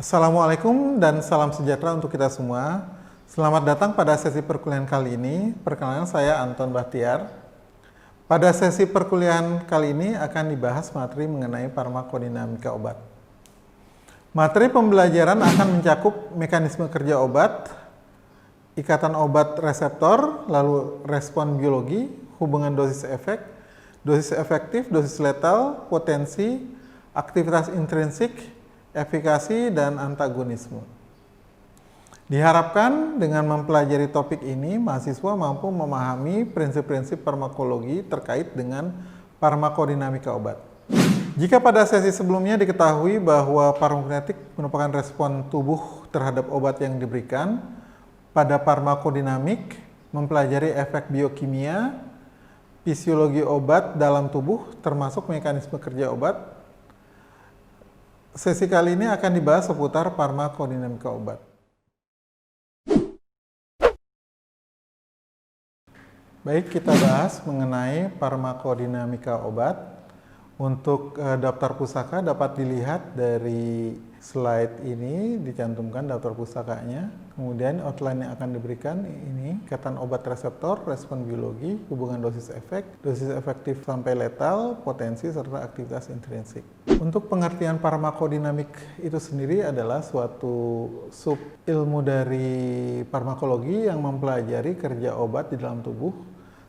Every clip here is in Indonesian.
Assalamualaikum dan salam sejahtera untuk kita semua. Selamat datang pada sesi perkuliahan kali ini. Perkenalkan, saya Anton Bahtiar. Pada sesi perkuliahan kali ini akan dibahas materi mengenai farmakodinamika obat. Materi pembelajaran akan mencakup mekanisme kerja obat, ikatan obat reseptor, lalu respon biologi, hubungan dosis efek, dosis efektif, dosis letal, potensi, aktivitas intrinsik, efikasi, dan antagonisme. Diharapkan dengan mempelajari topik ini, mahasiswa mampu memahami prinsip-prinsip farmakologi terkait dengan farmakodinamika obat. Jika pada sesi sebelumnya diketahui bahwa farmakokinetik merupakan respon tubuh terhadap obat yang diberikan, pada farmakodinamik mempelajari efek biokimia, fisiologi obat dalam tubuh, termasuk mekanisme kerja obat. Sesi kali ini akan dibahas seputar farmakodinamika obat. Baik, kita bahas mengenai farmakodinamika obat. Untuk daftar pustaka dapat dilihat dari slide ini, dicantumkan daftar pustakanya. Kemudian outline yang akan diberikan ini, ikatan obat reseptor, respon biologi, hubungan dosis efek, dosis efektif sampai letal, potensi, serta aktivitas intrinsik. Untuk pengertian farmakodinamik itu sendiri adalah suatu sub ilmu dari farmakologi yang mempelajari kerja obat di dalam tubuh,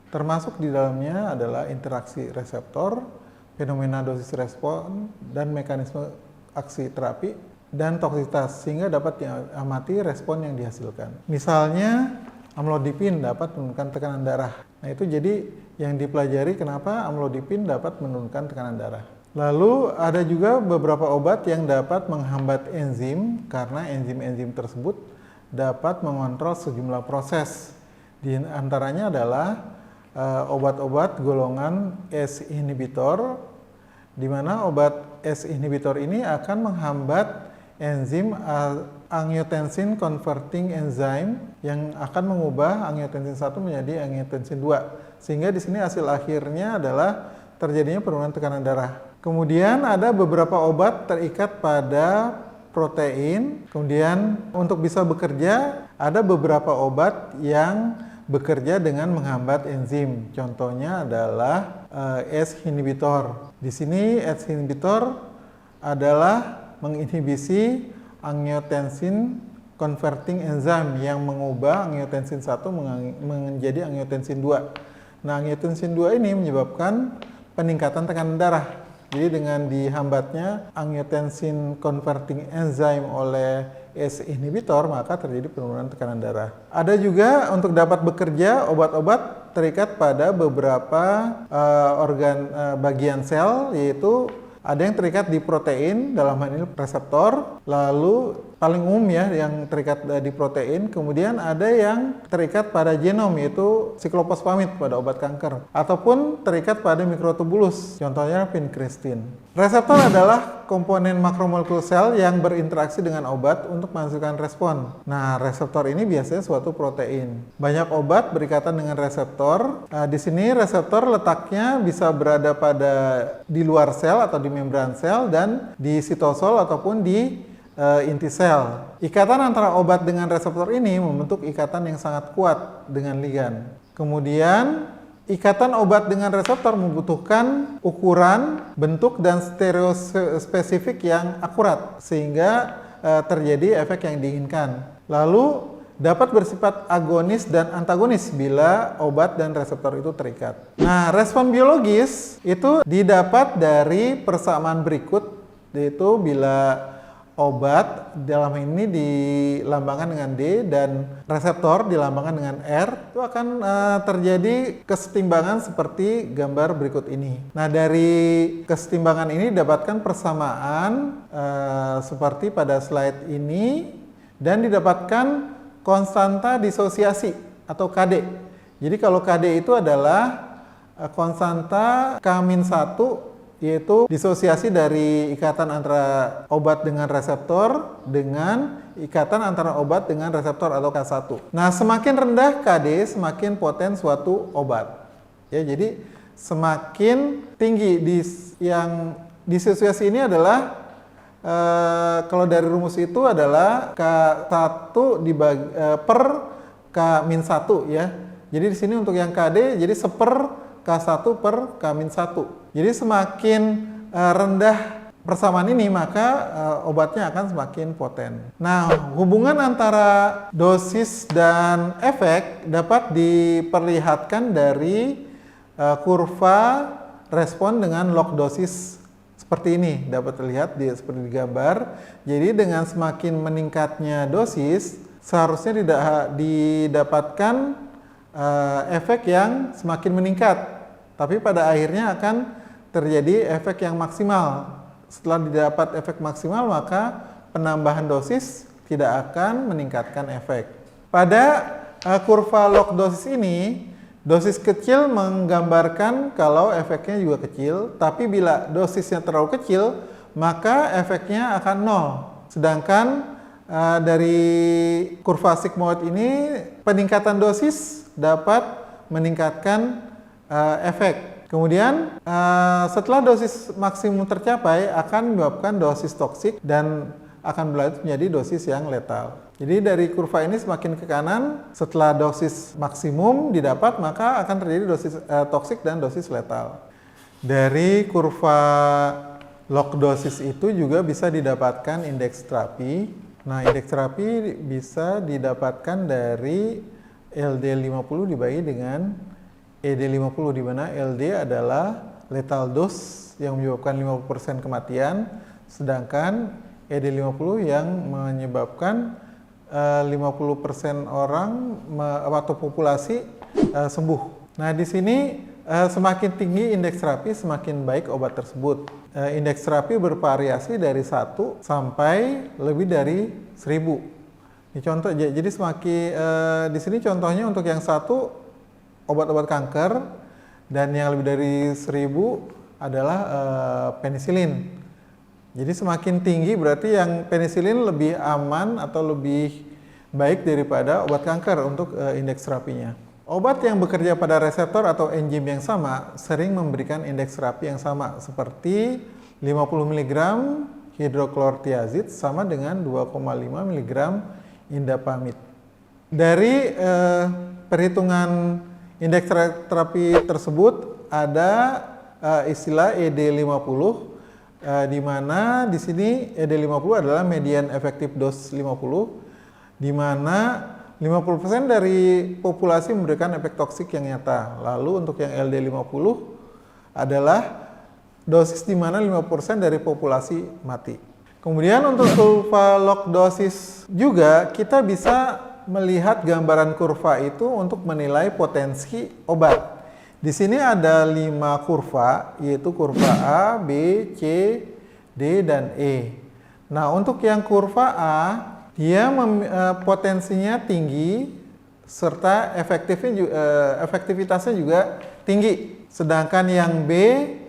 termasuk di dalamnya adalah interaksi reseptor, fenomena dosis respon, dan mekanisme aksi terapi, dan toksisitas, sehingga dapat diamati respon yang dihasilkan. Misalnya, amlodipin dapat menurunkan tekanan darah. Nah, itu jadi yang dipelajari kenapa amlodipin dapat menurunkan tekanan darah. Lalu ada juga beberapa obat yang dapat menghambat enzim, karena enzim-enzim tersebut dapat mengontrol sejumlah proses. Di antaranya adalah obat-obat golongan ACE inhibitor, di mana obat ACE inhibitor ini akan menghambat enzim angiotensin converting enzyme yang akan mengubah angiotensin 1 menjadi angiotensin 2, sehingga di sini hasil akhirnya adalah terjadinya penurunan tekanan darah. Kemudian ada beberapa obat terikat pada protein. Kemudian untuk bisa bekerja ada beberapa obat yang bekerja dengan menghambat enzim. Contohnya adalah ACE inhibitor. Di sini ACE inhibitor adalah menginhibisi angiotensin converting enzyme yang mengubah angiotensin 1 menjadi angiotensin 2. Nah, angiotensin 2 ini menyebabkan peningkatan tekanan darah. Jadi dengan dihambatnya angiotensin converting enzyme oleh ACE inhibitor, maka terjadi penurunan tekanan darah. Ada juga untuk dapat bekerja, obat-obat terikat pada beberapa bagian sel, yaitu ada yang terikat di protein, dalam hal ini reseptor, lalu paling umum ya yang terikat di protein, kemudian ada yang terikat pada genom, yaitu siklofosfamid pada obat kanker, ataupun terikat pada mikrotubulus, contohnya vincristin. Reseptor adalah komponen makromolekul sel yang berinteraksi dengan obat untuk menghasilkan respon. Nah, reseptor ini biasanya suatu protein. Banyak obat berikatan dengan reseptor. Di sini reseptor letaknya bisa berada di luar sel atau di membran sel, dan di sitosol ataupun di inti sel. Ikatan antara obat dengan reseptor ini membentuk ikatan yang sangat kuat dengan ligan. Kemudian ikatan obat dengan reseptor membutuhkan ukuran, bentuk, dan stereospesifik yang akurat sehingga terjadi efek yang diinginkan. Lalu dapat bersifat agonis dan antagonis bila obat dan reseptor itu terikat. Nah, respon biologis itu didapat dari persamaan berikut, yaitu bila obat dalam ini dilambangkan dengan D dan reseptor dilambangkan dengan R, itu akan terjadi kesetimbangan seperti gambar berikut ini. Nah, dari kesetimbangan ini didapatkan persamaan seperti pada slide ini, dan didapatkan konstanta disosiasi atau KD. Jadi kalau KD itu adalah konstanta K-1, yaitu disosiasi dari ikatan antara obat dengan reseptor dengan ikatan antara obat dengan reseptor atau K1. Nah, semakin rendah KD, semakin poten suatu obat. Ya, jadi semakin tinggi yang disosiasi ini adalah kalau dari rumus itu adalah K1 per K-1 ya. Jadi di sini untuk yang KD jadi seper K1 per K-1. Jadi semakin rendah persamaan ini maka obatnya akan semakin poten. Nah, hubungan antara dosis dan efek dapat diperlihatkan dari kurva respon dengan log dosis seperti ini, dapat terlihat seperti di gambar. Jadi dengan semakin meningkatnya dosis seharusnya didapatkan efek yang semakin meningkat, tapi pada akhirnya akan terjadi efek yang maksimal. Setelah didapat efek maksimal, maka penambahan dosis tidak akan meningkatkan efek. Pada kurva log dosis ini, dosis kecil menggambarkan kalau efeknya juga kecil, tapi bila dosisnya terlalu kecil, maka efeknya akan nol. Sedangkan dari kurva sigmoid ini, peningkatan dosis dapat meningkatkan efek. Kemudian setelah dosis maksimum tercapai akan menyebabkan dosis toksik dan akan berlanjut menjadi dosis yang letal. Jadi dari kurva ini semakin ke kanan, setelah dosis maksimum didapat maka akan terjadi dosis toksik dan dosis letal. Dari kurva log dosis itu juga bisa didapatkan indeks terapi. Nah, indeks terapi bisa didapatkan dari LD50 dibagi dengan ED50, di mana LD adalah lethal dose yang menyebabkan 50% kematian, sedangkan ED50 yang menyebabkan 50% orang atau populasi sembuh. Nah, di sini semakin tinggi indeks terapi semakin baik obat tersebut. Indeks terapi bervariasi dari 1 sampai lebih dari 1000. Ini contoh, jadi semakin di sini contohnya untuk yang 1 obat-obat kanker, dan yang lebih dari 1000 adalah penisilin. Jadi semakin tinggi berarti yang penisilin lebih aman atau lebih baik daripada obat kanker untuk indeks terapinya. Obat yang bekerja pada reseptor atau enzim yang sama sering memberikan indeks terapi yang sama, seperti 50 mg hidroklortiazid sama dengan 2,5 mg indapamid. Dari perhitungan indeks terapi tersebut ada istilah ED50, di mana di sini ED50 adalah median effective dose 50, di mana 50% dari populasi memberikan efek toksik yang nyata. Lalu untuk yang LD50 adalah dosis di mana 50% dari populasi mati. Kemudian untuk kurva log dosis juga kita bisa melihat gambaran kurva itu untuk menilai potensi obat. Di sini ada 5 kurva, yaitu kurva A, B, C, D, dan E. Nah, untuk yang kurva A, dia potensinya tinggi serta efektivitasnya juga tinggi. Sedangkan yang B,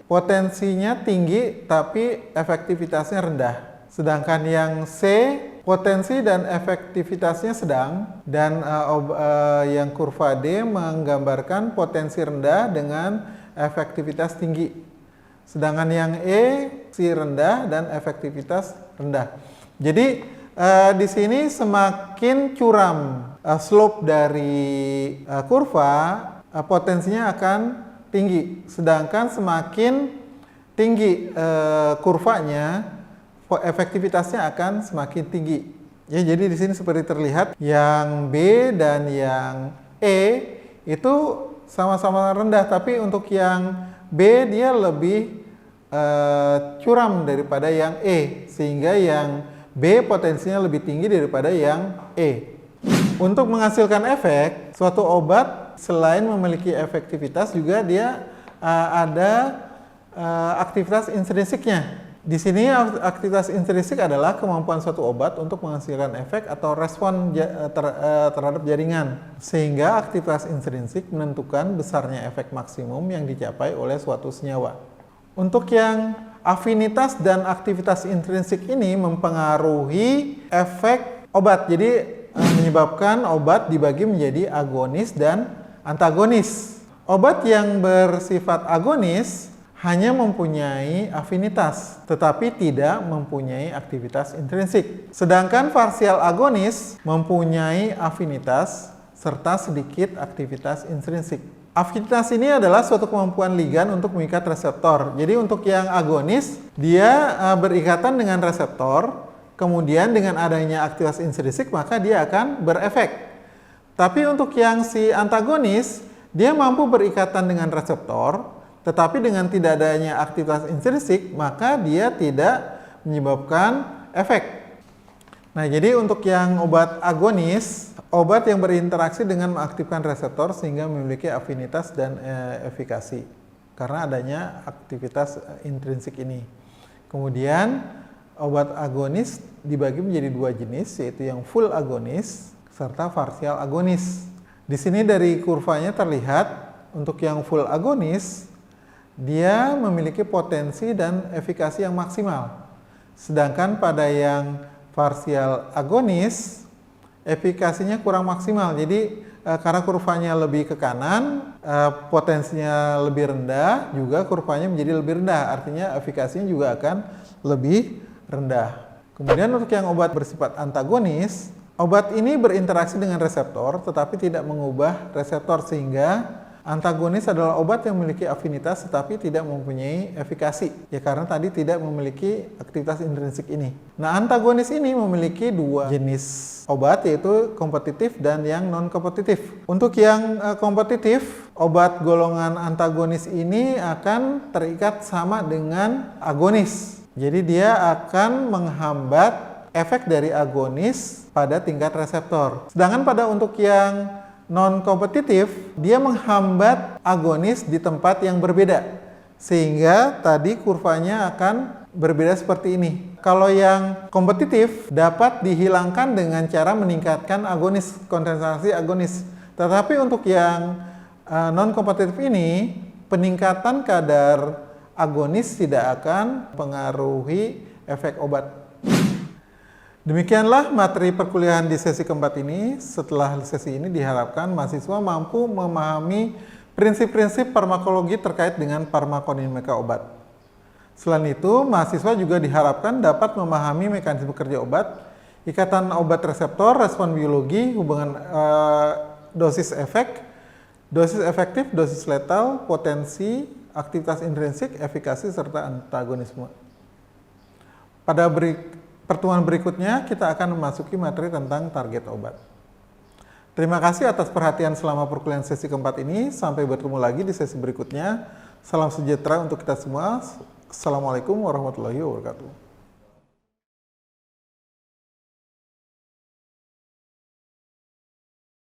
potensinya tinggi tapi efektivitasnya rendah. Sedangkan yang C, potensi dan efektivitasnya sedang, dan yang kurva D menggambarkan potensi rendah dengan efektivitas tinggi. Sedangkan yang E rendah dan efektivitas rendah. Jadi di sini semakin curam slope dari kurva, potensinya akan tinggi. Sedangkan semakin tinggi kurvanya, efektivitasnya akan semakin tinggi. Ya, jadi di sini seperti terlihat yang B dan yang E itu sama-sama rendah, tapi untuk yang B dia lebih curam daripada yang E, sehingga yang B potensinya lebih tinggi daripada yang E. Untuk menghasilkan efek, suatu obat selain memiliki efektivitas juga dia ada aktivitas intrinsiknya. Di sini aktivitas intrinsik adalah kemampuan suatu obat untuk menghasilkan efek atau respon terhadap jaringan. Sehingga aktivitas intrinsik menentukan besarnya efek maksimum yang dicapai oleh suatu senyawa. Untuk yang afinitas dan aktivitas intrinsik ini mempengaruhi efek obat. Jadi menyebabkan obat dibagi menjadi agonis dan antagonis. Obat yang bersifat agonis hanya mempunyai afinitas, tetapi tidak mempunyai aktivitas intrinsik. Sedangkan parsial agonis mempunyai afinitas serta sedikit aktivitas intrinsik. Afinitas ini adalah suatu kemampuan ligan untuk mengikat reseptor. Jadi untuk yang agonis, dia berikatan dengan reseptor, kemudian dengan adanya aktivitas intrinsik maka dia akan berefek. Tapi untuk yang si antagonis, dia mampu berikatan dengan reseptor, tetapi dengan tidak adanya aktivitas intrinsik maka dia tidak menyebabkan efek. Nah, jadi untuk yang obat agonis, obat yang berinteraksi dengan mengaktifkan reseptor sehingga memiliki afinitas dan efikasi karena adanya aktivitas intrinsik ini. Kemudian obat agonis dibagi menjadi dua jenis, yaitu yang full agonis serta partial agonis. Di sini dari kurvanya terlihat untuk yang full agonis dia memiliki potensi dan efikasi yang maksimal. Sedangkan pada yang partial agonis efikasinya kurang maksimal. Jadi karena kurvanya lebih ke kanan, potensinya lebih rendah, juga kurvanya menjadi lebih rendah. Artinya efikasinya juga akan lebih rendah. Kemudian untuk yang obat bersifat antagonis, obat ini berinteraksi dengan reseptor tetapi tidak mengubah reseptor, sehingga antagonis adalah obat yang memiliki afinitas tetapi tidak mempunyai efikasi. Ya karena tadi tidak memiliki aktivitas intrinsik ini. Nah, antagonis ini memiliki dua jenis obat, yaitu kompetitif dan yang non-kompetitif. Untuk yang kompetitif, obat golongan antagonis ini akan terikat sama dengan agonis. Jadi dia akan menghambat efek dari agonis pada tingkat reseptor. Sedangkan pada untuk yang non-kompetitif, dia menghambat agonis di tempat yang berbeda, sehingga tadi kurvanya akan berbeda seperti ini. Kalau yang kompetitif dapat dihilangkan dengan cara meningkatkan agonis, konsentrasi agonis. Tetapi untuk yang non-kompetitif ini, peningkatan kadar agonis tidak akan mempengaruhi efek obat. Demikianlah materi perkuliahan di sesi keempat ini. Setelah sesi ini diharapkan mahasiswa mampu memahami prinsip-prinsip farmakologi terkait dengan farmakodinamika obat. Selain itu, mahasiswa juga diharapkan dapat memahami mekanisme kerja obat, ikatan obat reseptor, respon biologi, hubungan dosis efek, dosis efektif, dosis letal, potensi, aktivitas intrinsik, efikasi, serta antagonisme. Pada pertemuan berikutnya kita akan memasuki materi tentang target obat. Terima kasih atas perhatian selama perkuliahan sesi keempat ini. Sampai bertemu lagi di sesi berikutnya. Salam sejahtera untuk kita semua. Assalamualaikum warahmatullahi wabarakatuh.